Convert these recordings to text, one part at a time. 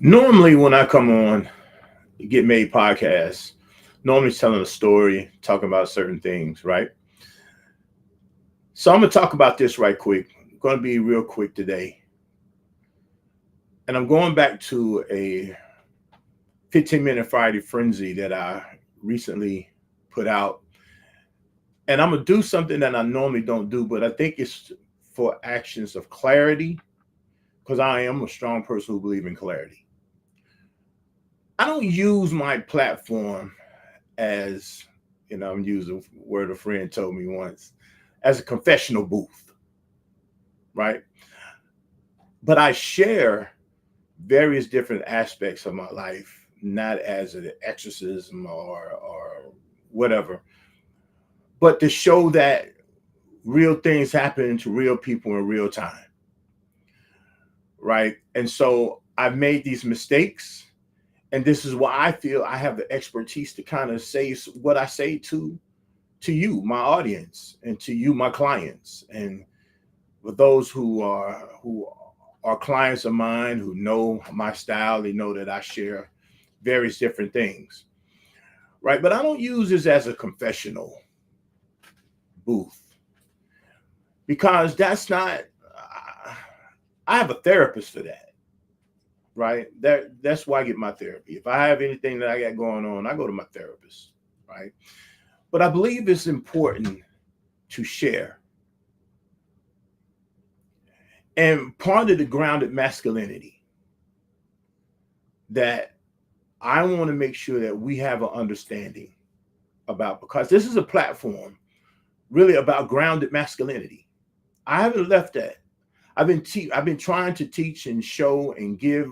Normally, when I come on Get Made podcast, normally telling a story, talking about certain things, right? So I'm gonna talk about this right quick. I'm gonna be real quick today, and I'm going back to a 15-minute Friday frenzy that I recently put out, and I'm gonna do something that I normally don't do, but I think it's for actions of clarity because I am a strong person who believes in clarity. I don't use my platform as I'm using a word a friend told me once as a confessional booth, right? But I share various different aspects of my life, not as an exorcism or whatever, but to show that real things happen to real people in real time, right? And so I've made these mistakes, and this is why I feel I have the expertise to kind of say what I say to you, my audience, and to you, my clients, and for those who are clients of mine who know my style, they know that I share various different things, right? But I don't use this as a confessional booth because that's not. I have a therapist for that, right? That's why I get my therapy. If I have anything that I got going on, I go to my therapist, right? But I believe it's important to share. And part of the grounded masculinity that I want to make sure that we have an understanding about, because this is a platform really about grounded masculinity. I haven't left that. I've been trying to teach and show and give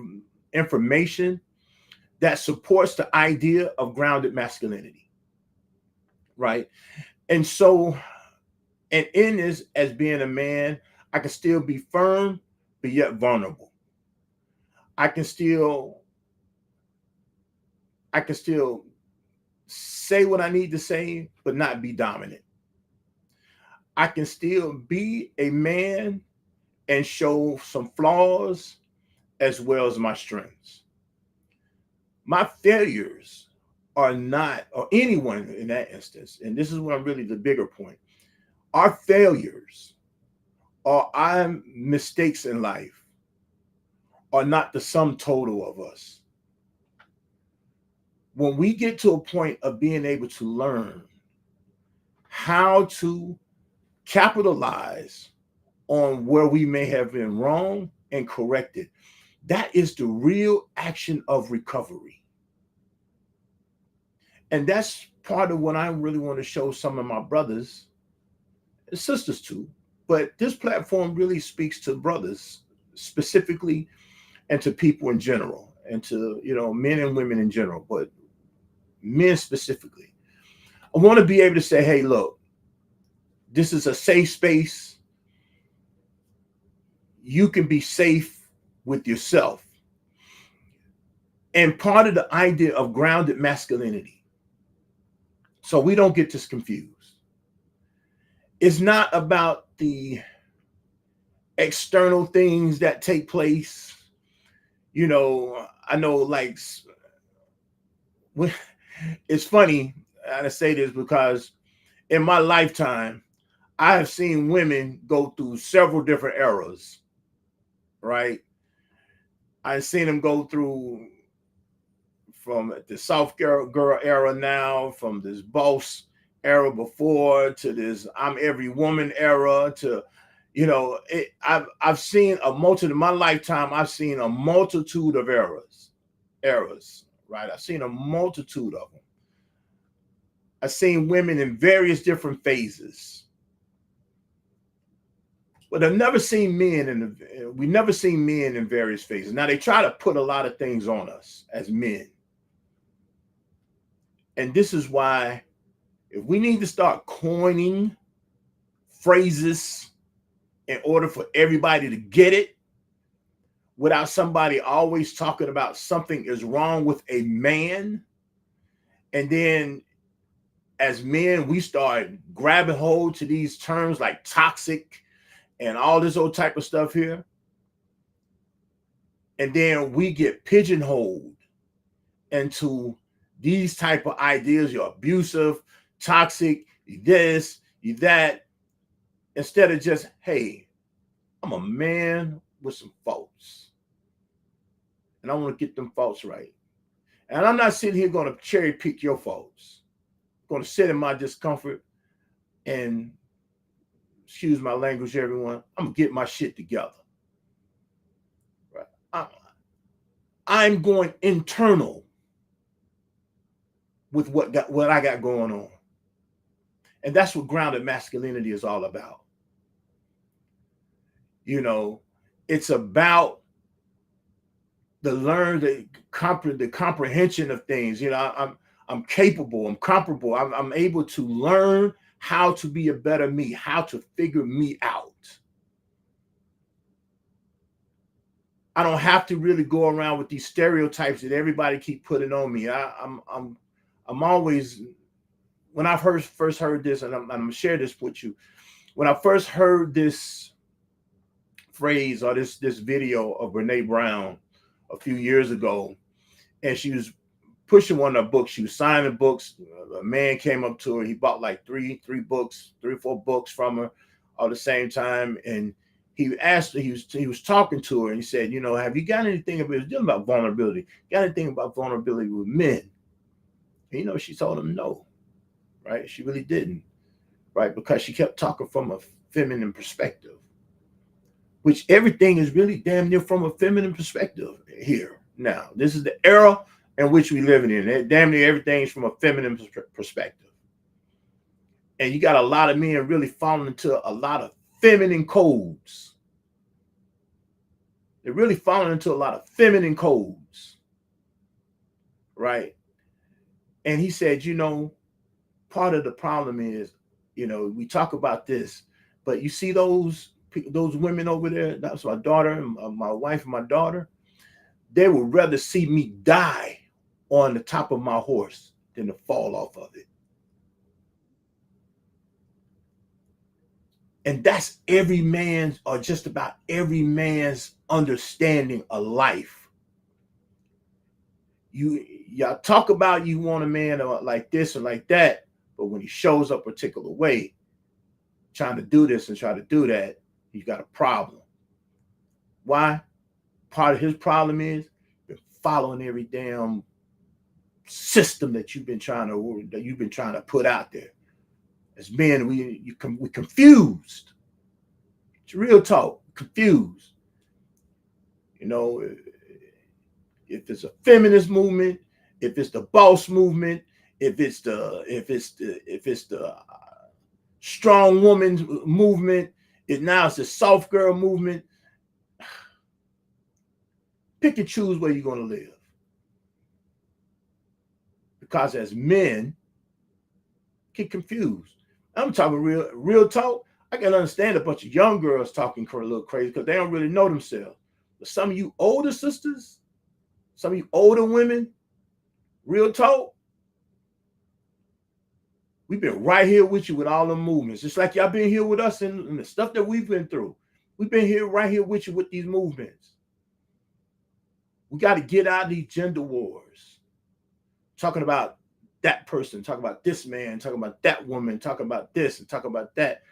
information that supports the idea of grounded masculinity, right? And so, and in this, as being a man, I can still be firm, but yet vulnerable. I can still I can still say what I need to say, but not be dominant. I can still be a man and show some flaws as well as my strengths. My failures are not, or anyone in that instance, and this is what I'm really the bigger point. Our failures or our mistakes in life are not the sum total of us. When we get to a point of being able to learn how to capitalize on where we may have been wrong and correct it, that is the real action of recovery. And that's part of what I really want to show some of my brothers and sisters too. But this platform really speaks to brothers specifically and to people in general and to, men and women in general, but men specifically. I want to be able to say, hey, look, this is a safe space. You can be safe with yourself. And part of the idea of grounded masculinity, so we don't get this confused, it's not about the external things that take place. I know, like, it's funny, I say this because in my lifetime, I have seen women go through several different eras, right? I've seen them go through from the soft girl era now, from this boss era before to this I'm every woman era to, I've seen a multitude in my lifetime. I've seen a multitude of eras, right? I've seen a multitude of them. I've seen women in various different phases, but I've never seen men we never seen men in various phases. Now they try to put a lot of things on us as men. And this is why if we need to start coining phrases in order for everybody to get it without somebody always talking about something is wrong with a man, and then as men we start grabbing hold to these terms like toxic and all this old type of stuff here, And then we get pigeonholed into these type of ideas. You're abusive, toxic, you this, you that, instead of just, hey, I'm a man with some faults, and I want to get them faults right. And I'm not sitting here going to cherry pick your faults. I'm going to sit in my discomfort and, excuse my language, everyone, I'm going to get my shit together. Right? I'm going internal with what I got going on. And that's what grounded masculinity is all about. You know, it's about the comprehension of things. You know, I'm capable, I'm comparable, I'm able to learn how to be a better me, how to figure me out. I don't have to really go around with these stereotypes that everybody keep putting on me. I'm always, when I first heard this, and I'm gonna share this with you. When I first heard this phrase or this video of Brene Brown a few years ago, and she was pushing one of her books, she was signing books. A man came up to her, he bought like three or four books from her all the same time, and he asked her, he was talking to her, and he said, you know, have you got anything about vulnerability? Got anything about vulnerability with men? And, you know, she told him no, right? She really didn't, right? Because she kept talking from a feminine perspective, which everything is really damn near from a feminine perspective here. Now, this is the era in which we live in. Damn near everything is from a feminine perspective. And you got a lot of men really falling into a lot of feminine codes. They're really falling into a lot of feminine codes, right? And he said, you know, part of the problem is, you know, we talk about this, but you see those women over there, that's my daughter, my wife and my daughter, they would rather see me die on the top of my horse than to fall off of it. And that's every man's, or just about every man's, understanding of life. Y'all talk about you want a man like this or like that, but when he shows up a particular way, trying to do this and try to do that, he's got a problem. Why? Part of his problem is following every damn system that you've been trying to put out there. As men, we confused. It's real talk, confused. You know, if it's a feminist movement, if it's the boss movement, if it's the strong woman movement, now it's the soft girl movement. Pick and choose where you're going to live. Because as men, get confused. I'm talking real talk. I can understand a bunch of young girls talking a little crazy because they don't really know themselves. But some of you older sisters, some of you older women, real talk, we've been right here with you with all the movements. Just like y'all been here with us in the stuff that we've been through. We've been here right here with you with these movements. We got to get out of these gender wars. Talking about that person, talking about this man, talking about that woman, talking about this and talking about that,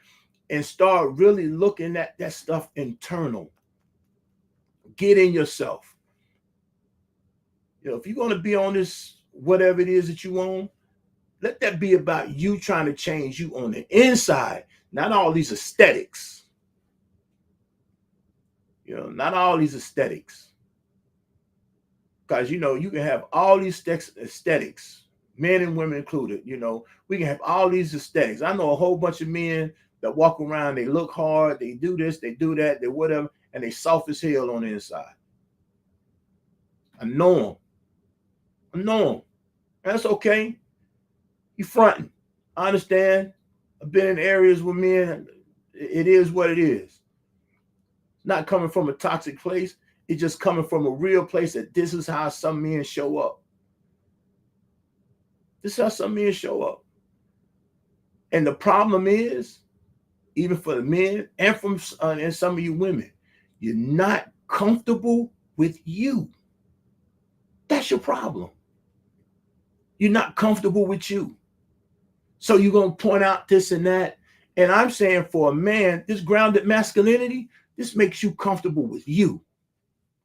and start really looking at that stuff internal. Get in yourself. You know, if you're going to be on this, whatever it is that you want, let that be about you trying to change you on the inside, not all these aesthetics. You know, not all these aesthetics. Because, you know, you can have all these aesthetics, men and women included. You know, we can have all these aesthetics. I know a whole bunch of men that walk around, they look hard, they do this, they do that, they whatever, and they soft as hell on the inside. I know them. That's okay. You fronting. I understand. I've been in areas with men. It is what it is. Not coming from a toxic place. It's just coming from a real place that this is how some men show up. This is how some men show up. And the problem is, even for the men and and some of you women, you're not comfortable with you. That's your problem. You're not comfortable with you. So you're going to point out this and that. And I'm saying for a man, this grounded masculinity, this makes you comfortable with you.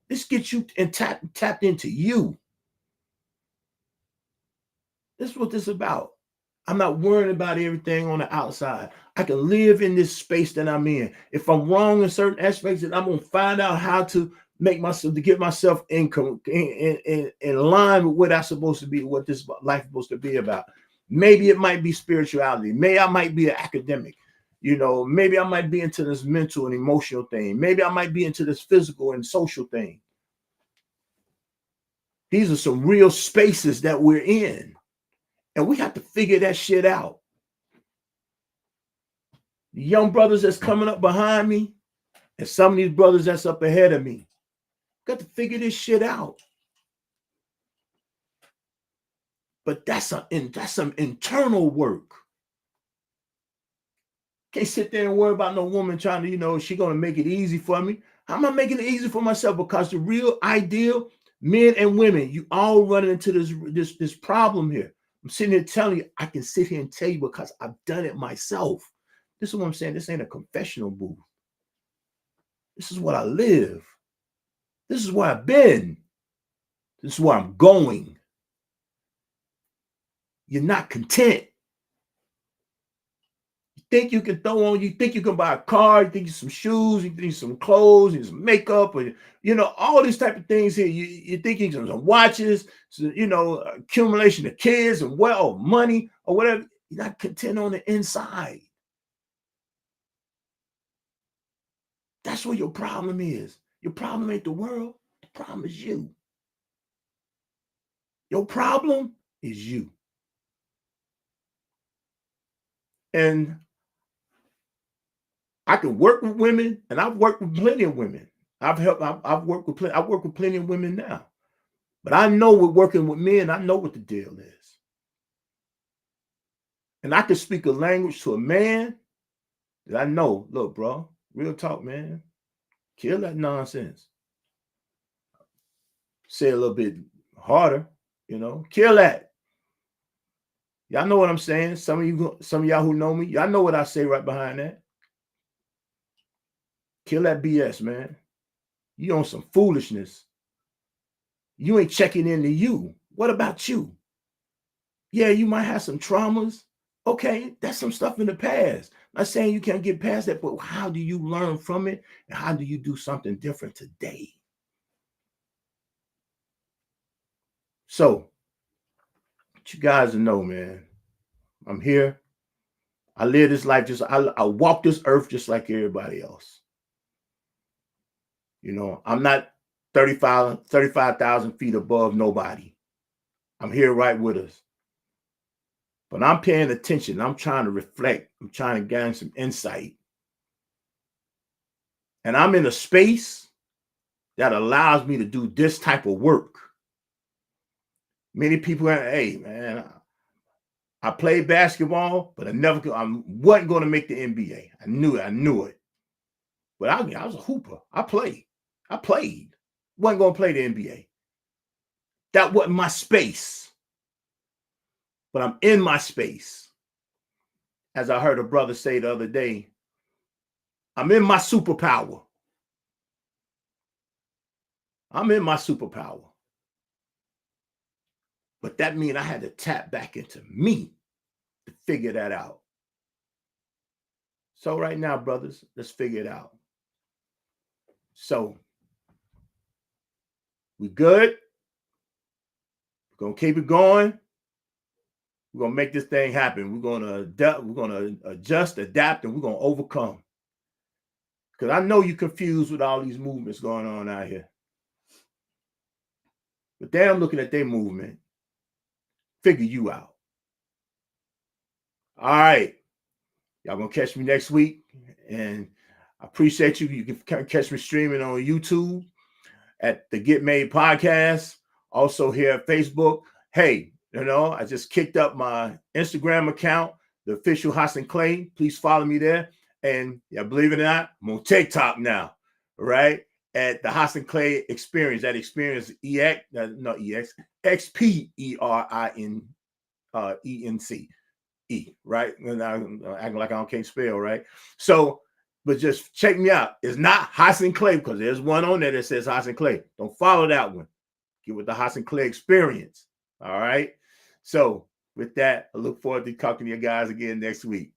This gets you tapped into you. This is what this is about. I'm not worrying about everything on the outside. I can live in this space that I'm in. If I'm wrong in certain aspects, then I'm going to find out how to make myself, to get myself in line with what I'm supposed to be, what this life is supposed to be about. Maybe it might be spirituality. Maybe I might be an academic. You know, maybe I might be into this mental and emotional thing. Maybe I might be into this physical and social thing. These are some real spaces that we're in. And we have to figure that shit out. The young brothers that's coming up behind me, and some of these brothers that's up ahead of me, got to figure this shit out. But that's some internal work. Can't sit there and worry about no woman trying to, you know, she gonna make it easy for me. How am I making it easy for myself? Because the real ideal, men and women, you all running into this problem here. I'm sitting here telling you, I can sit here and tell you because I've done it myself. This is what I'm saying. This ain't a confessional booth. This is what I live. This is where I've been. This is where I'm going. You're not content. You think you can throw on, you think you can buy a car, you think you some shoes, you think some clothes, and some makeup, or, you know, all these type of things here. You think you can some watches, so, you know, accumulation of kids and wealth, money, or whatever. You're not content on the inside. That's where your problem is. Your problem ain't the world. The problem is you. Your problem is you. And I can work with women, and I've worked with plenty of women. I've worked with plenty of women now. But I know with working with men, I know what the deal is. And I can speak a language to a man that I know. Look, bro, real talk, man. Kill that nonsense. Say a little bit harder, you know. Kill that. Y'all know what I'm saying. Some of y'all who know me, y'all know what I say right behind that. Kill that BS, man. You on some foolishness. You ain't checking into you. What about you? Yeah, you might have some traumas. Okay, that's some stuff in the past. I'm not saying you can't get past that, but how do you learn from it? And how do you do something different today? So, you guys know, man, I'm here. I live this life I walk this earth just like everybody else. You know, I'm not 35,000 feet above nobody. I'm here right with us. But I'm paying attention. I'm trying to reflect. I'm trying to gain some insight. And I'm in a space that allows me to do this type of work. Many people are, hey, man, I played basketball, but I wasn't going to make the NBA. I knew it. But I was a hooper. I played. Wasn't going to play the NBA. That wasn't my space. But I'm in my space. As I heard a brother say the other day, I'm in my superpower. I'm in my superpower. But that means I had to tap back into me to figure that out. So right now, brothers, let's figure it out. So we good? We're going to keep it going. We're going to make this thing happen. We're going to adapt, we're going to adjust, adapt, and we're going to overcome. Because I know you're confused with all these movements going on out here. But then I'm looking at their movement. Figure you out. All right. Y'all going to catch me next week. And I appreciate you. You can catch me streaming on YouTube at the Get Made Podcast. Also here at Facebook. Hey, you know, I just kicked up my Instagram account, the official Hassan Clay. Please follow me there. And yeah, believe it or not, I'm on TikTok now. Right? at the Hassan Clay Experience. That experience, XPERINENC, right? And I'm acting like I can't spell, right? So, but just check me out. It's not Hassan Clay, because there's one on there that says Hassan Clay. Don't follow that one. Get with the Hassan Clay Experience. All right. So with that, I look forward to talking to you guys again next week.